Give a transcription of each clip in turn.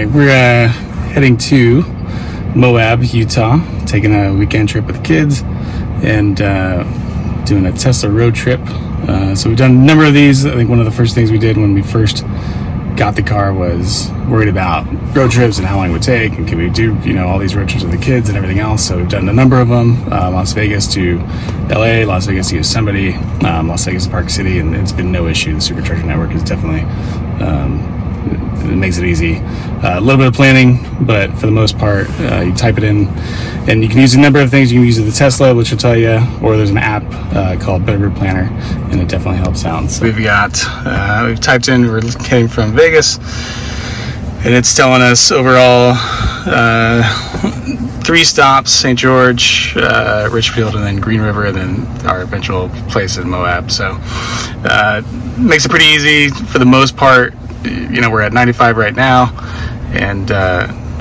right, we're heading to Moab, Utah, taking a weekend trip with the kids and doing a Tesla road trip. So we've done a number of these. I think one of the first things we did when we first got the car was worried about road trips and how long it would take, and can we do, you know, all these road trips with the kids and everything else. So we've done a number of them, Las Vegas to LA, Las Vegas to Yosemite, Las Vegas to Park City, and it's been no issue. The Supercharger network is definitely it makes it easy. A little bit of planning, but for the most part, you type it in, and you can use a number of things. You can use the Tesla, which will tell you, or there's an app called Better Route Planner, and it definitely helps out. So we've typed in, we're heading from Vegas, and it's telling us overall 3 stops: St. George, Richfield, and then Green River, and then our eventual place in Moab. So makes it pretty easy for the most part. You know, we're at 95 right now, and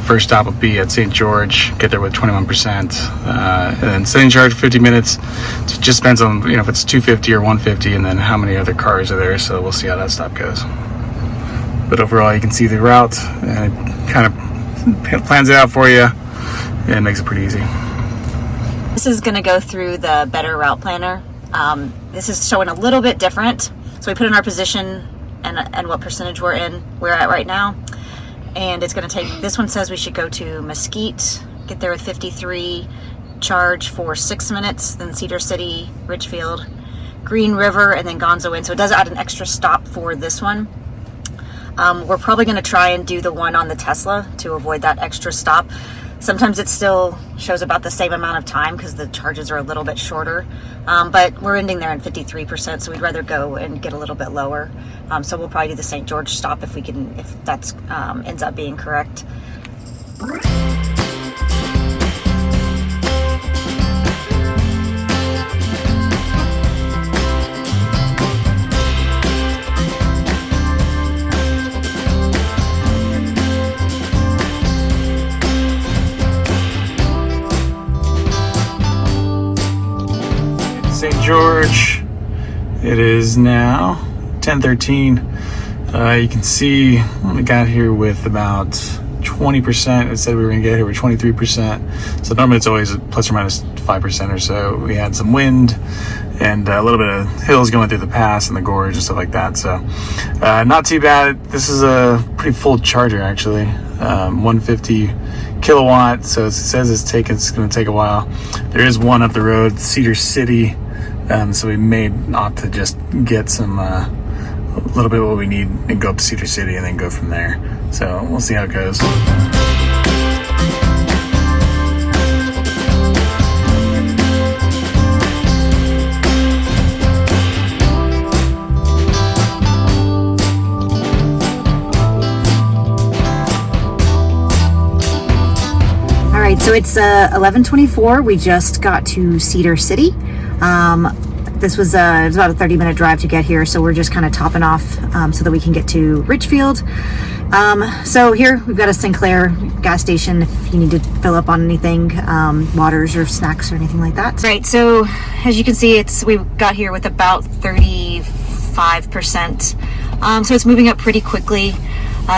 first stop will be at St. George. Get there with 21%, and then St. George 50 minutes. It just depends on, you know, if it's 250 or 150, and then how many other cars are there. So we'll see how that stop goes. But overall, you can see the route, and it kind of plans it out for you, and it makes it pretty easy. This is going to go through the Better Route Planner. This is showing a little bit different. So we put in our position and what percentage we're at right now, and it's going to take, this one says we should go to Mesquite, get there with 53, charge for 6 minutes, then Cedar City, Richfield, Green River, and then Gonzo Inn. So it does add an extra stop for this one. We're probably going to try and do the one on the Tesla to avoid that extra stop. Sometimes it still shows about the same amount of time because the charges are a little bit shorter, but we're ending there at 53%, so we'd rather go and get a little bit lower. So we'll probably do the St. George stop if we can, if that's ends up being correct. St. George, it is now 10:13. You can see we got here with about 20%. It said we were gonna get here with 23%. So normally it's always plus or minus 5% or so. We had some wind and a little bit of hills going through the pass and the gorge and stuff like that. So not too bad. This is a pretty full charger actually, 150 kilowatt. So it says it's going to take a while. There is one up the road, Cedar City. So we may opt to just get some, a little bit of what we need and go up to Cedar City and then go from there. So we'll see how it goes. All right, so it's 11:24. We just got to Cedar City. This was it's about a 30-minute drive to get here, so we're just kind of topping off so that we can get to Richfield. So here we've got a Sinclair gas station if you need to fill up on anything, waters or snacks or anything like that. Right, so as you can see, we got here with about 35%. So it's moving up pretty quickly.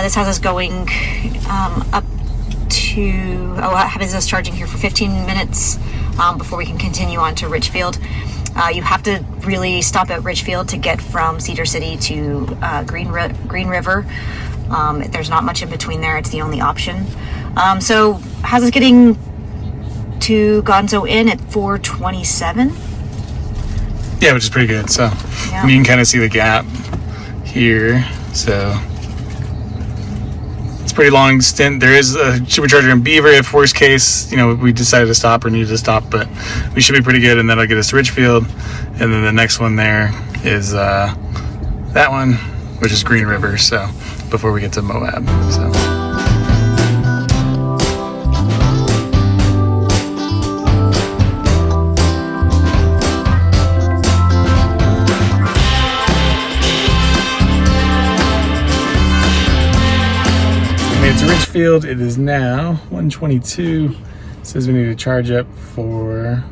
This has us going up to, has us charging here for 15 minutes before we can continue on to Richfield. You have to really stop at Richfield to get from Cedar City to Green River. There's not much in between there. It's the only option. So how's it getting to Gonzo Inn at 4:27? Yeah, which is pretty good. So yeah. You can kind of see the gap here. So it's a pretty long stint. There is a supercharger in Beaver if worst case, you know, we decided to stop or needed to stop, but we should be pretty good, and that'll get us to Richfield. And then the next one there is that one, which is Green River. So before we get to Moab. So. To Richfield, it is now 1:22. It says we need to charge up for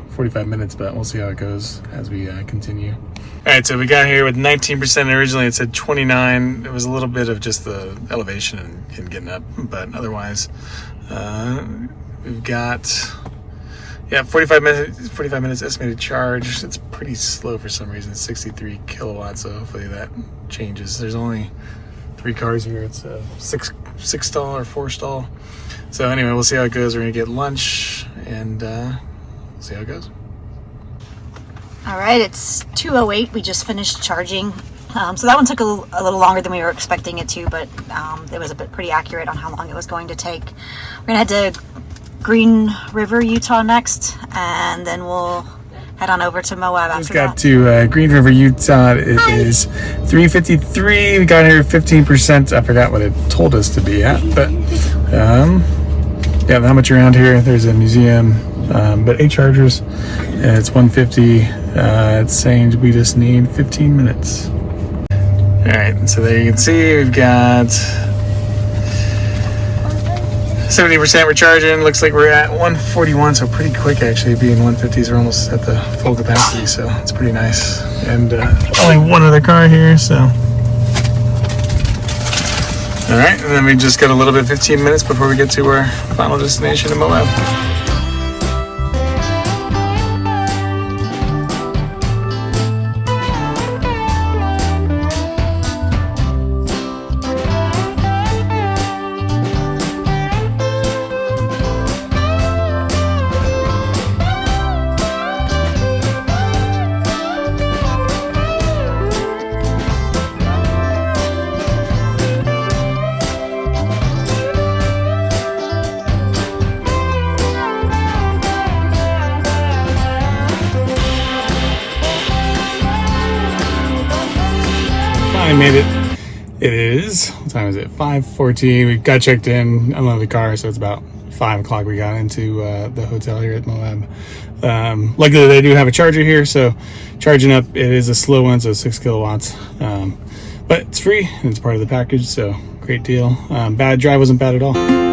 45 minutes, but we'll see how it goes as we continue. right, so we got here with 19%. Originally it said 29. It was a little bit of just the elevation and getting up, but otherwise we've got 45 minutes estimated charge. It's pretty slow for some reason. It's 63 kilowatts, so hopefully that changes. There's only 3 cars here. It's a six stall or 4 stall. So anyway, we'll see how it goes. We're gonna get lunch and see how it goes. All right, it's 2:08. We just finished charging. So that one took a little longer than we were expecting it to, but it was pretty accurate on how long it was going to take. We're gonna head to Green River, Utah next, and then we'll head on over to Moab after that. Got to Green River, Utah. It is 3:53. We got here 15%. I forgot what it told us to be at, but yeah, how much around here? There's a museum, but 8 chargers, and it's 150. It's saying we just need 15 minutes. All right, so there you can see we've got 70% we're charging. Looks like we're at 141, so pretty quick actually. Being 150s, we're almost at the full capacity, so it's pretty nice. And only one other car here, so. All right, and then we just got a little bit, 15 minutes before we get to our final destination in Moab. I made it. It is, what time is it? 5:14. We got checked in, unloaded the car, so it's about 5 o'clock. We got into the hotel here at Moab. Luckily, they do have a charger here, so charging up, it is a slow one, so 6 kilowatts. But it's free, and it's part of the package, so great deal. Bad drive wasn't bad at all.